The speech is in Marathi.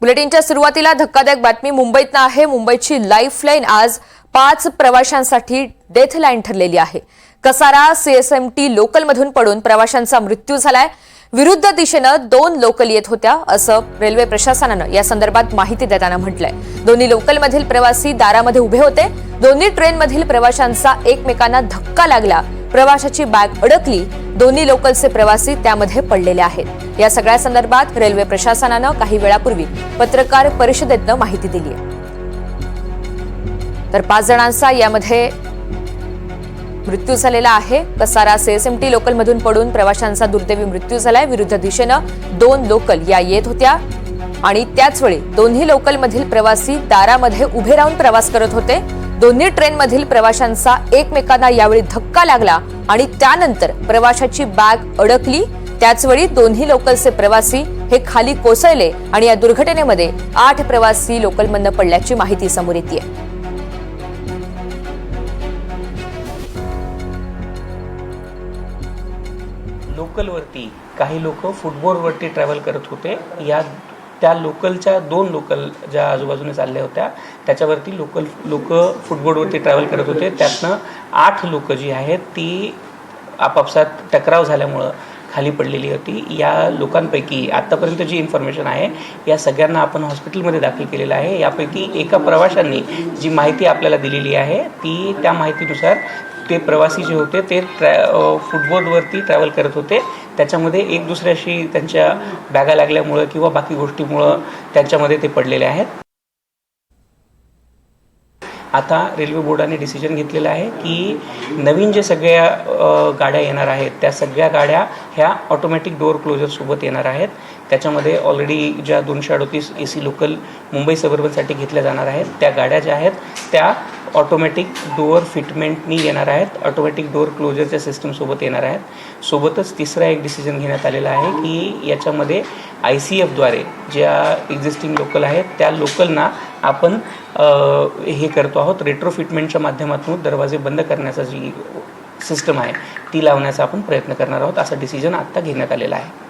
बुलेटिनच्या सुरुवातीला धक्कादायक बातमी मुंबईतनं आहे। मुंबईची लाईफलाईन आज 5 प्रवाशांसाठी डेथ लाईन ठरलेली आहे। कसारा सीएसएमटी लोकलमधून पडून प्रवाशांचा मृत्यू झालाय। विरुद्ध दिशेनं 2 लोकल येत होत्या असं रेल्वे प्रशासनानं या संदर्भात माहिती देताना म्हटलंय। दोन्ही लोकलमधील प्रवासी दारामध्ये उभे होते। दोन्ही ट्रेनमधील प्रवाशांचा एकमेकांना धक्का लागला। प्रवाशाची बॅग अडकली। दोन्ही लोकलचे प्रवासी त्यामध्ये पडलेले आहेत। या सगळ्या संदर्भात रेल्वे प्रशासनानं काही वेळापूर्वी पत्रकार परिषदेतनं माहिती दिली आहे। तर 5 जणांचा यामध्ये मृत्यू झालेला आहे। कसारा सीएसएमटी लोकलमधून पडून प्रवाशांचा दुर्दैवी मृत्यू झालाय। विरुद्ध दिशेनं 2 लोकल या येत होत्या आणि त्याच वेळी दोन्ही लोकलमधील प्रवासी दारामध्ये उभे राहून प्रवास करत होते। दोन्ही ट्रेनमधील प्रवाशांचा एकमेकांना यावेळी धक्का लागला आणि त्यानंतर प्रवाशाची बॅग अडकली। त्याचवेळी दोन्ही लोकलचे प्रवासी हे खाली कोसळले आणि या दुर्घटनेमध्ये 8 प्रवासी लोकलमधनं पडल्याची माहिती समोर येते। लोकलवरती काही लोक फुटबॉलवरती ट्रॅव्हल करत होते। त्या लोकलच्या 2 लोकल ज्या आजूबाजूने चालल्या होत्या त्याच्यावरती लोक फुटबॉलवरती ट्रॅव्हल करत होते। त्यातनं 8 लोक जी आहेत ती आपापसात टकराव झाल्यामुळं खाली पडलेली होती। या लोकांपैकी आत्तापर्यंत जी इन्फॉर्मेशन आहे या सगळ्यांना आपण हॉस्पिटलमध्ये दाखल केलेलं आहे। यापैकी एका प्रवाशांनी जी माहिती आपल्याला दिलेली आहे त्या माहितीनुसार ते प्रवासी जे होते ते फुटबॉलवरती ट्रॅव्हल करत होते। त्याच्यामध्ये एक दुसऱ्याशी त्यांच्या बॅगा लागल्यामुळं किंवा बाकी गोष्टीमुळं त्यांच्यामध्ये ते पडलेले आहेत। आता रेल्वे बोर्डाने डिसिजन घेतलेलं आहे की नवीन जे सगळ्या गाड्या येणार आहेत त्या सगळ्या गाड्या ह्या ऑटोमॅटिक डोअर क्लोजरसोबत येणार आहेत। त्याच्यामध्ये ऑलरेडी ज्या 238 AC लोकल मुंबई सबअर्बनसाठी घेतल्या जाणार आहेत त्या गाड्या ज्या आहेत त्या ऑटोमॅटिक डोअर फिटमेंटनी येणार आहेत। ऑटोमॅटिक डोअर क्लोजरच्या सिस्टमसोबत येणार आहेत। सोबतच तिसरा एक डिसिजन घेण्यात आलेला आहे की याच्यामध्ये ICFद्वारे ज्या एक्झिस्टिंग लोकल आहेत त्या लोकलना आपण हे करतो आहोत रेट्रोफिटमेंटच्या माध्यमातून दरवाजे बंद करण्याचा जी सिस्टम आहे ती लावण्याचा आपण प्रयत्न करणार आहोत। असा डिसिजन आत्ता घेण्यात आलेला आहे।